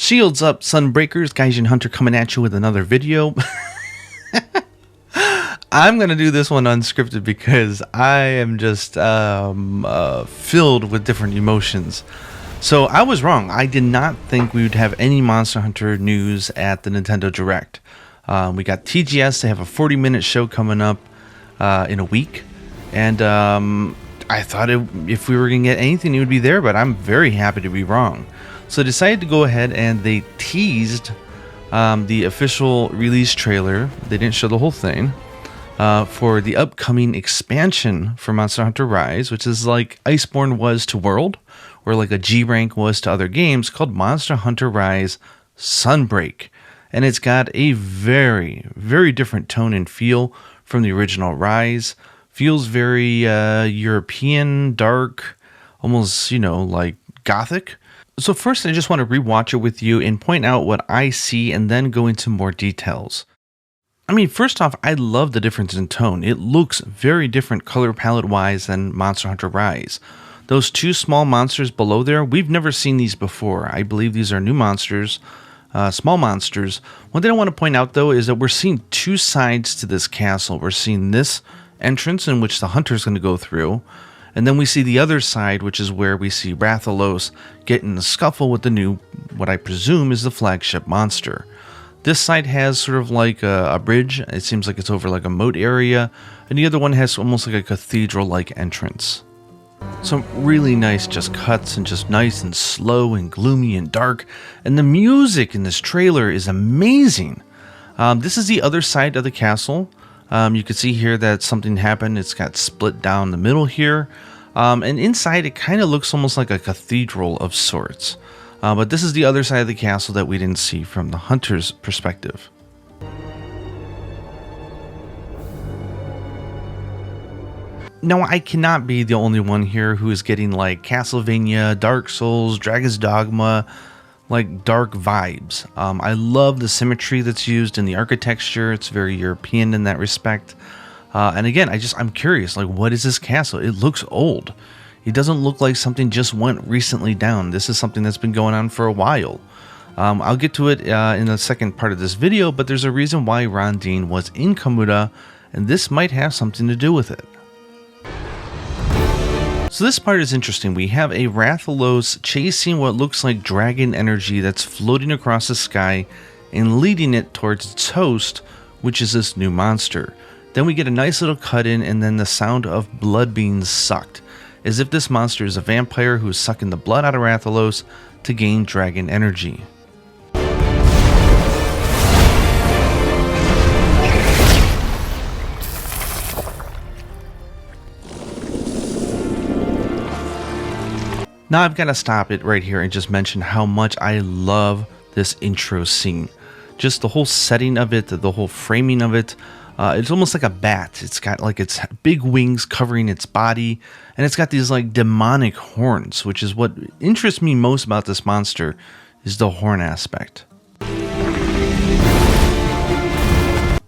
Shields up, Sunbreakers. Gaijin Hunter coming at you with another video. I'm going to do this one unscripted because I am just filled with different emotions. So I was wrong. I did not think we would have any Monster Hunter news at the Nintendo Direct. We got TGS. They have a 40-minute show coming up in a week. And I thought if we were going to get anything, it would be there. But I'm very happy to be wrong. So I decided to go ahead and they teased the official release trailer. They didn't show the whole thing. For the upcoming expansion for Monster Hunter Rise, which is like Iceborne was to World, or like a G rank was to other games, called Monster Hunter Rise Sunbreak. And it's got a very, very different tone and feel from the original Rise. Feels very European, dark, almost, like gothic. So first, I just want to rewatch it with you and point out what I see and then go into more details. I mean, first off, I love the difference in tone. It looks very different color palette-wise than Monster Hunter Rise. Those two small monsters below there, we've never seen these before. I believe these are new monsters, small monsters. One thing I want to point out, though, is that we're seeing two sides to this castle. We're seeing this entrance in which the hunter's going to go through, and then we see the other side, which is where we see Rathalos get in a scuffle with the new, what I presume is the flagship monster. This side has sort of like a bridge. It seems like it's over like a moat area. And the other one has almost like a cathedral-like entrance. Some really nice just cuts and just nice and slow and gloomy and dark. And the music in this trailer is amazing. This is the other side of the castle. You can see here that something happened. It's got split down the middle here. And inside it kind of looks almost like a cathedral of sorts. But this is the other side of the castle that we didn't see from the hunter's perspective. Now, I cannot be the only one here who is getting like Castlevania, Dark Souls, Dragon's Dogma, like dark vibes. I love the symmetry that's used in the architecture. It's very European in that respect. And again, I'm curious, like, what is this castle? It looks old. It doesn't look like something just went recently down. This is something that's been going on for a while. I'll get to it in the second part of this video, but there's a reason why Rondine was in Kamuta, and this might have something to do with it. So this part is interesting. We have a Rathalos chasing what looks like dragon energy that's floating across the sky and leading it towards its host, which is this new monster. Then we get a nice little cut in and then the sound of blood being sucked, as if this monster is a vampire who is sucking the blood out of Rathalos to gain dragon energy. Now I've got to stop it right here and just mention how much I love this intro scene. Just the whole setting of it, the whole framing of it. It's almost like a bat. It's got like its big wings covering its body, and it's got these like demonic horns, which is what interests me most about this monster, is the horn aspect.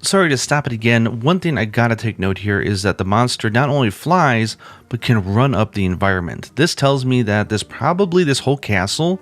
Sorry to stop it again. One thing I gotta take note here is that the monster not only flies, but can run up the environment. This tells me that this whole castle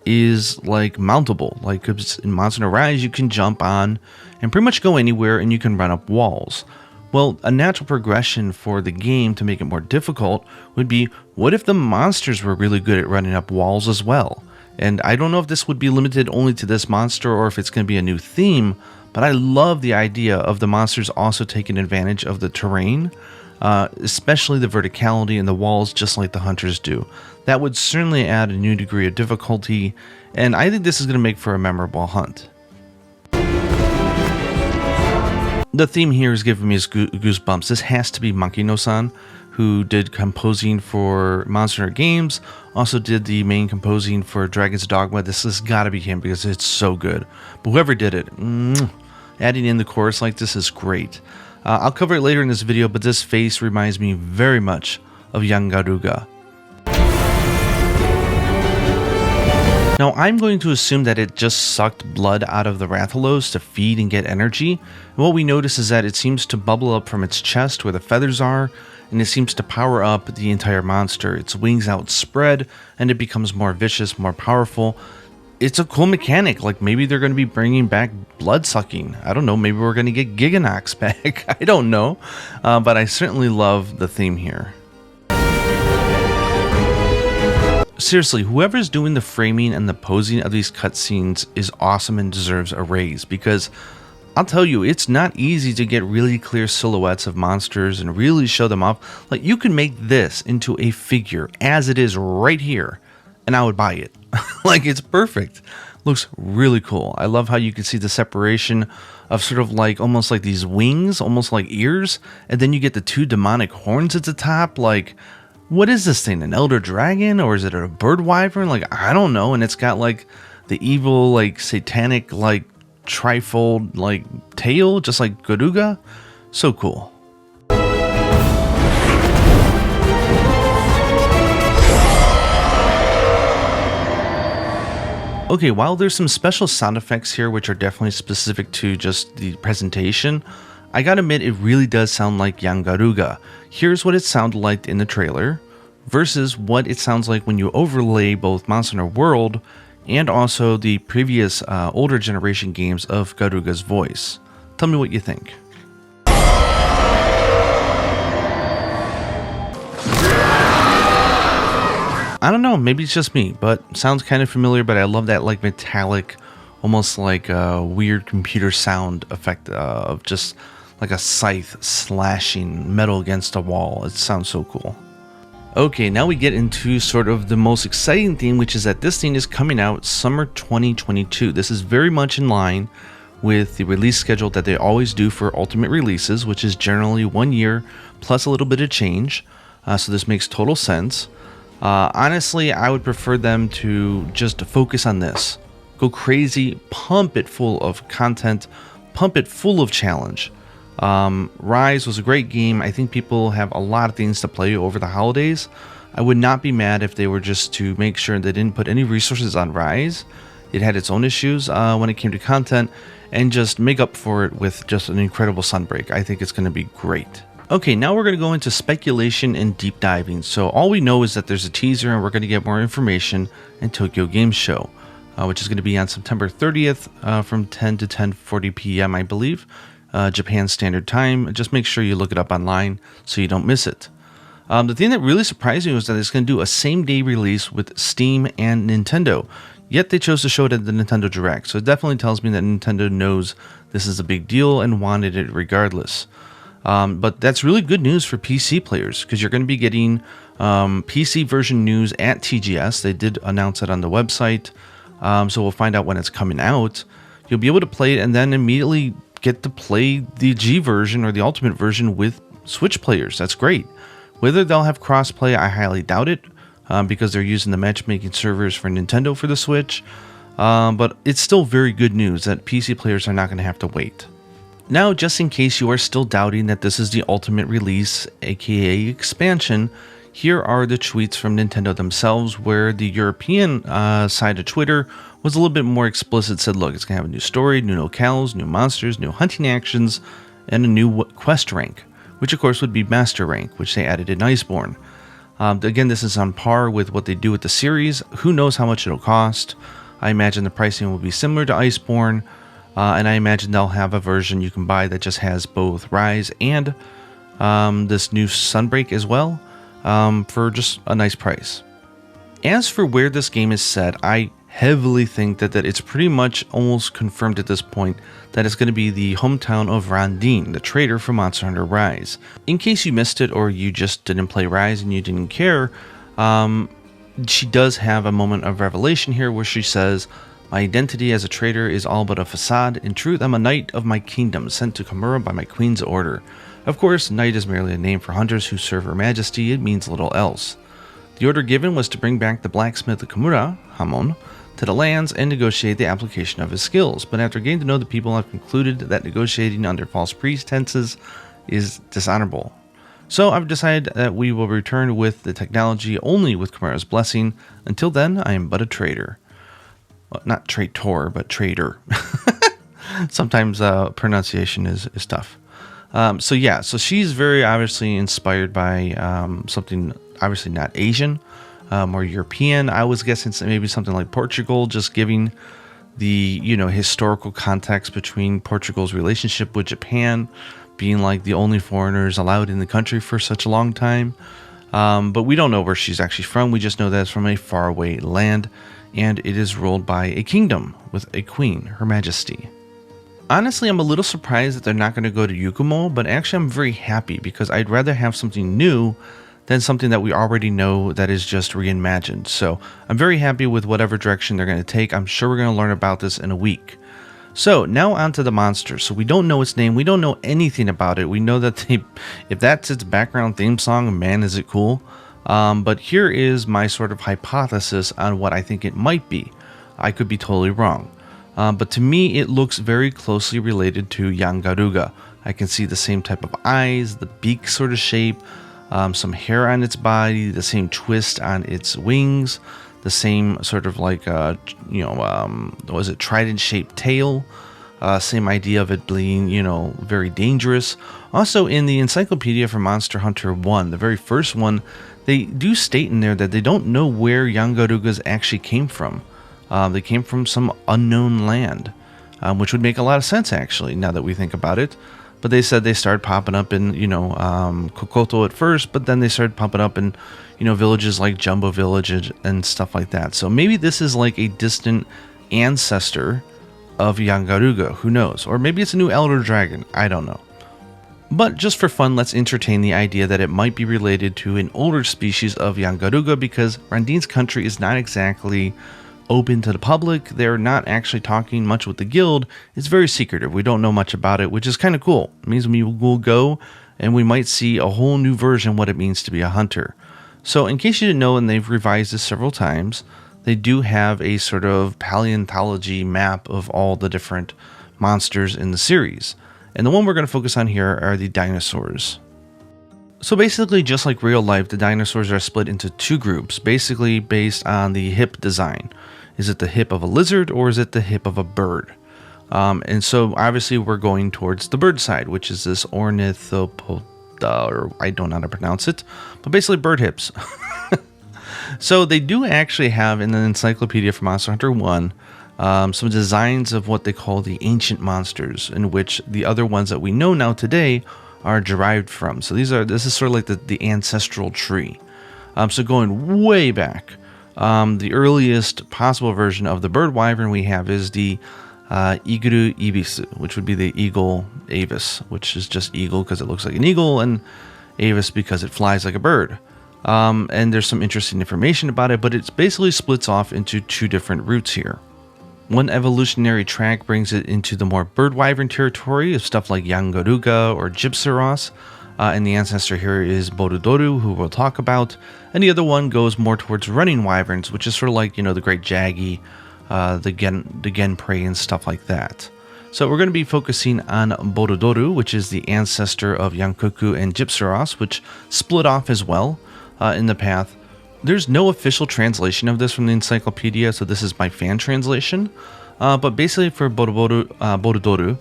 is like mountable. Like in Monster Hunter Rise, you can jump on and pretty much go anywhere and you can run up walls. Well, a natural progression for the game to make it more difficult would be, what if the monsters were really good at running up walls as well? And I don't know if this would be limited only to this monster or if it's going to be a new theme, but I love the idea of the monsters also taking advantage of the terrain, especially the verticality in the walls, just like the hunters do. That would certainly add a new degree of difficulty, and I think this is going to make for a memorable hunt. The theme here is giving me goosebumps. This has to be Makino-san, who did composing for Monster Hunter games, also did the main composing for Dragon's Dogma. This has got to be him because it's so good. But whoever did it, adding in the chorus like this is great. I'll cover it later in this video, but this face reminds me very much of Yangaruga. Now, I'm going to assume that it just sucked blood out of the Rathalos to feed and get energy. And what we notice is that it seems to bubble up from its chest where the feathers are, and it seems to power up the entire monster. Its wings outspread, and it becomes more vicious, more powerful. it's a cool mechanic. Like maybe they're going to be bringing back blood sucking. I don't know. Maybe we're going to get Giganox back. I don't know. But I certainly love the theme here. Seriously, whoever's doing the framing and the posing of these cutscenes is awesome and deserves a raise, because I'll tell you, it's not easy to get really clear silhouettes of monsters and really show them off. Like, you can make this into a figure as it is right here, and I would buy it. Like, it's perfect. Looks really cool. I love how you can see the separation of sort of like almost like these wings, almost like ears, and then you get the two demonic horns at the top. Like, what is this thing? An elder dragon, or is it a bird wyvern? Like, I don't know. And it's got like the evil, like satanic, like trifold, like tail, just like Garuga. So cool. Okay, while there's some special sound effects here, which are definitely specific to just the presentation, I gotta admit, it really does sound like young Garuga. Here's what it sounded like in the trailer versus what it sounds like when you overlay both Monster Hunter World and also the previous older generation games of Garuga's voice. Tell me what you think. I don't know, maybe it's just me, but sounds kind of familiar. But I love that like metallic, almost like a weird computer sound effect of just like a scythe slashing metal against a wall. It sounds so cool. Okay, now we get into sort of the most exciting thing, which is that this thing is coming out summer 2022. This is very much in line with the release schedule that they always do for Ultimate releases, which is generally 1 year plus a little bit of change. So this makes total sense. Honestly, I would prefer them to just focus on this. Go crazy, pump it full of content, pump it full of challenge. Rise was a great game. I think people have a lot of things to play over the holidays. I would not be mad if they were just to make sure they didn't put any resources on Rise. It had its own issues when it came to content, and just make up for it with just an incredible Sunbreak. I think it's going to be great. Okay, now we're going to go into speculation and deep diving. So all we know is that there's a teaser, and we're going to get more information in Tokyo Game Show, which is going to be on September 30th from 10 to 10:40 p.m., I believe. Japan Standard Time. Just make sure you look it up online so you don't miss it. The thing that really surprised me was that it's going to do a same-day release with Steam and Nintendo, yet they chose to show it at the Nintendo Direct. So it definitely tells me that Nintendo knows this is a big deal and wanted it regardless. But that's really good news for PC players, because you're going to be getting PC version news at TGS. They did announce it on the website, so we'll find out when it's coming out. You'll be able to play it and then immediately get to play the G version or the Ultimate version with Switch players. That's great. Whether they'll have crossplay, I highly doubt it, because they're using the matchmaking servers for Nintendo for the Switch. But it's still very good news that PC players are not going to have to wait. Now, just in case you are still doubting that this is the Ultimate release, aka expansion, here are the tweets from Nintendo themselves, where the European side of Twitter was a little bit more explicit. Said, look, it's going to have a new story, new locales, new monsters, new hunting actions, and a new quest rank, which of course would be Master Rank, which they added in Iceborne. Again, this is on par with what they do with the series. Who knows how much it'll cost? I imagine the pricing will be similar to Iceborne, and I imagine they'll have a version you can buy that just has both Rise and this new Sunbreak as well, for just a nice price. As for where this game is set, I heavily think that it's pretty much almost confirmed at this point that it's going to be the hometown of Rondine, the trader from Monster Hunter Rise. In case you missed it, or you just didn't play Rise and you didn't care, she does have a moment of revelation here where she says, "My identity as a trader is all but a facade. In truth, I'm a knight of my kingdom, sent to Kimura by my queen's order." Of course, knight is merely a name for hunters who serve her majesty. It means little else. The order given was to bring back the blacksmith of Kimura, Hamon, to the lands and negotiate the application of his skills. But after getting to know the people, I've concluded that negotiating under false pretenses is dishonorable. So I've decided that we will return with the technology only with Kimura's blessing. Until then, I am but a trader. Well, not traitor, but trader. Sometimes pronunciation is tough. So she's very obviously inspired by something obviously not Asian. more European. I was guessing maybe something like Portugal, just giving the, historical context between Portugal's relationship with Japan, being like the only foreigners allowed in the country for such a long time. But we don't know where she's actually from. We just know that it's from a faraway land, and it is ruled by a kingdom with a queen, Her Majesty. Honestly, I'm a little surprised that they're not going to go to Yukumo, but actually I'm very happy because I'd rather have something new than something that we already know that is just reimagined. So I'm very happy with whatever direction they're going to take. I'm sure we're going to learn about this in a week. So now onto the monster. So we don't know its name. We don't know anything about it. We know that if that's its background theme song, man, is it cool. But here is my sort of hypothesis on what I think it might be. I could be totally wrong. But to me, it looks very closely related to Yangaruga. I can see the same type of eyes, the beak sort of shape, some hair on its body, the same twist on its wings, the same sort of like, was it trident-shaped tail? Same idea of it being, very dangerous. Also, in the encyclopedia for Monster Hunter 1, the very first one, they do state in there that they don't know where Yangarugas actually came from. They came from some unknown land, which would make a lot of sense, actually, now that we think about it. But they said they started popping up in, Kokoto at first, but then they started popping up in, villages like Jumbo Village and stuff like that. So maybe this is like a distant ancestor of Yangaruga, who knows? Or maybe it's a new elder dragon, I don't know. But just for fun, let's entertain the idea that it might be related to an older species of Yangaruga, because Randine's country is not exactly open to the public. They're not actually talking much with the guild. It's very secretive. We don't know much about it, which is kind of cool. It means we will go and we might see a whole new version of what it means to be a hunter. So in case you didn't know, and they've revised this several times, they do have a sort of paleontology map of all the different monsters in the series. And the one we're going to focus on here are the dinosaurs. So basically, just like real life, the dinosaurs are split into two groups, basically based on the hip design. Is it the hip of a lizard or is it the hip of a bird? And so obviously we're going towards the bird side, which is this ornithopoda, or I don't know how to pronounce it, but basically bird hips. So they do actually have in the encyclopedia for Monster Hunter 1 some designs of what they call the ancient monsters, in which the other ones that we know now today are derived from. So this is sort of like the ancestral tree. So going way back, the earliest possible version of the bird wyvern we have is the Iguru ibis, which would be the eagle avis, which is just eagle because it looks like an eagle, and avis because it flies like a bird. And there's some interesting information about it, but it basically splits off into two different routes here. One evolutionary track brings it into the more bird wyvern territory of stuff like Yangaruga or Gypseros, and the ancestor here is Borudoru, who we'll talk about, and the other one goes more towards running wyverns, which is sort of like, the great Jaggy, the Genprey and stuff like that. So we're going to be focusing on Borudoru, which is the ancestor of Yankoku and Gypseros, which split off as well in the path. There's no official translation of this from the encyclopedia, so this is my fan translation. But basically for Borudoru,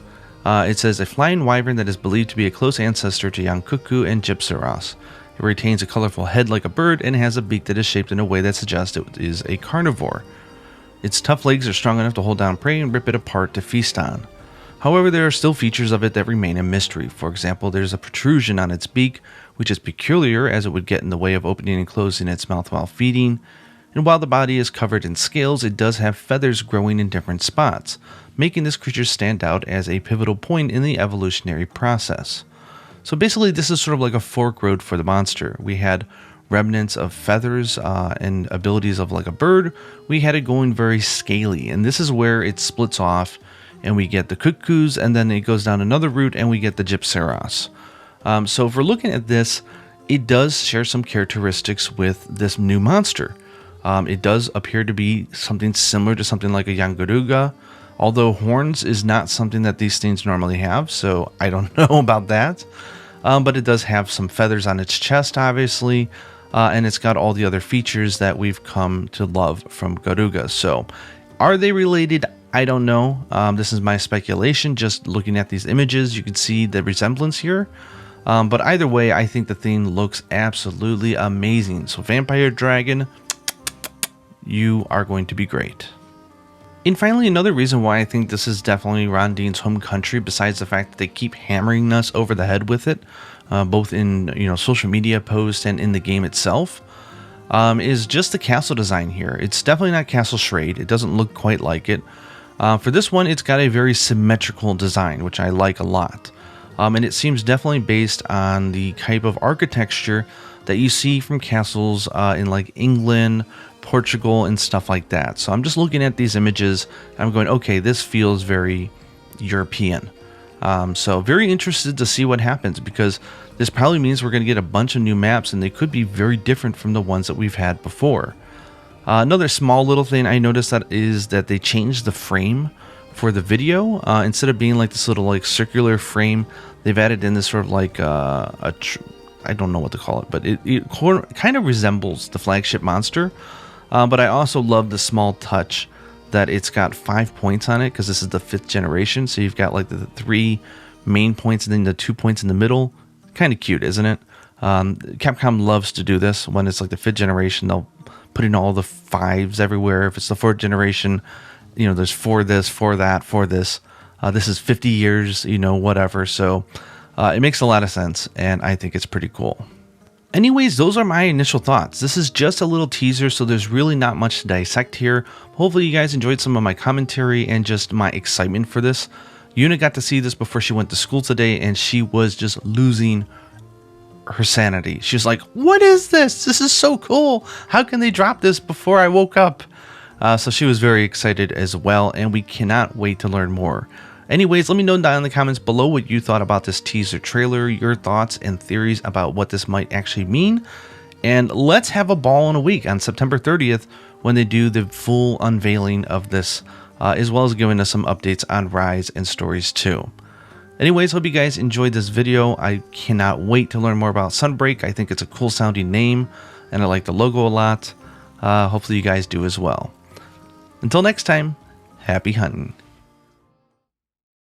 it says a flying wyvern that is believed to be a close ancestor to Yankoku and Gypseros. It retains a colorful head like a bird and has a beak that is shaped in a way that suggests it is a carnivore. Its tough legs are strong enough to hold down prey and rip it apart to feast on. However, there are still features of it that remain a mystery. For example, there's a protrusion on its beak, which is peculiar as it would get in the way of opening and closing its mouth while feeding. And while the body is covered in scales, it does have feathers growing in different spots, making this creature stand out as a pivotal point in the evolutionary process. So basically, this is sort of like a fork road for the monster. We had remnants of feathers and abilities of like a bird. We had it going very scaly, and this is where it splits off, and we get the cuckoos, and then it goes down another route, and we get the Gypseros. So if we're looking at this, it does share some characteristics with this new monster. It does appear to be something similar to something like a Yangaruga, although horns is not something that these things normally have, so I don't know about that. But it does have some feathers on its chest, obviously, and it's got all the other features that we've come to love from Garuga. So are they related? I don't know. This is my speculation. Just looking at these images, you can see the resemblance here. But either way, I think the thing looks absolutely amazing. So Vampire Dragon, you are going to be great. And finally, another reason why I think this is definitely Rondine's home country, besides the fact that they keep hammering us over the head with it, both in social media posts and in the game itself, is just the castle design here. It's definitely not Castle Schrade. It doesn't look quite like it. For this one, it's got a very symmetrical design, which I like a lot. And it seems definitely based on the type of architecture that you see from castles in like England, Portugal, and stuff like that. So I'm just looking at these images and I'm going, okay, this feels very European. So very interested to see what happens, because this probably means we're going to get a bunch of new maps, and they could be very different from the ones that we've had before. Another small little thing I noticed is that they changed the frame for the video. Instead of being like this little like circular frame, they've added in this sort of like I don't know what to call it, but it kind of resembles the flagship monster. But I also love the small touch that it's got 5 points on it, because this is the 5th generation. So you've got like the 3 main points and then the 2 points in the middle. Kind of cute, isn't it? Capcom loves to do this. When it's like the 5th generation, they'll put in all the 5s everywhere. If it's the 4th generation, there's 4 this, 4 that, 4 this. This is 50 years, whatever. So it makes a lot of sense, and I think it's pretty cool. Anyways, those are my initial thoughts. This is just a little teaser, so there's really not much to dissect here. Hopefully you guys enjoyed some of my commentary and just my excitement for this. Yuna got to see this before she went to school today, and she was just losing her sanity. She was like, what is this? This is so cool. How can they drop this before I woke up? So she was very excited as well, and we cannot wait to learn more. Anyways, let me know down in the comments below what you thought about this teaser trailer, your thoughts and theories about what this might actually mean. And let's have a ball in a week on September 30th when they do the full unveiling of this, as well as giving us some updates on Rise and Stories 2. Anyways, hope you guys enjoyed this video. I cannot wait to learn more about Sunbreak. I think it's a cool sounding name, and I like the logo a lot. Hopefully you guys do as well. Until next time, happy hunting.